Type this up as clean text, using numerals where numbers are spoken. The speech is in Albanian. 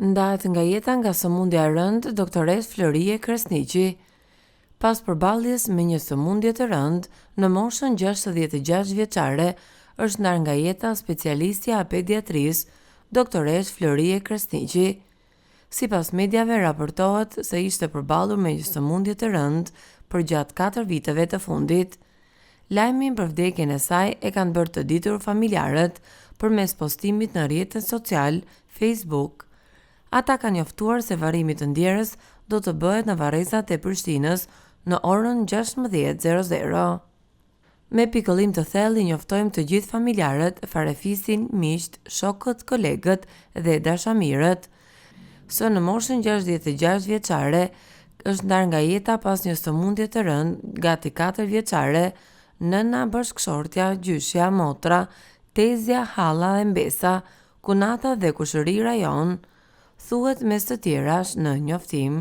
Ndahet nga jeta nga sëmundja e rëndë doktoresë Florie Kresniqi. Pas përballjes me një sëmundje të rëndë, në moshën 66 vjeçare, është ndarë nga jeta specialistja e pediatrisë, doktoresë Florie Kresniqi. Sipas mediave raportohet se ishte përballur me një sëmundje të rëndë për gjatë 4 viteve të fundit. Lajmin për vdekjen e saj e kanë bërë të ditur familjarët përmes postimit në rrjetin social Facebook. Ata kanë njoftuar se varrimi të ndjerës do të bëhet në varrezat e Prishtinës në orën 16:00. Me pikëllim të thellë i njoftojmë të gjithë familjarët, farefisin, miqt, shokët, kolegët dhe dashamirët. Se në moshën 66 vjeçare është ndarë nga jeta pas një sëmundje të rëndë, gati 4 vjeçare, nëna, bashkëshortja, gjyshja, motra, tezja, halla dhe mbesa, kunata dhe kushëri rajon, thuhet mes të tjerash në njoftim.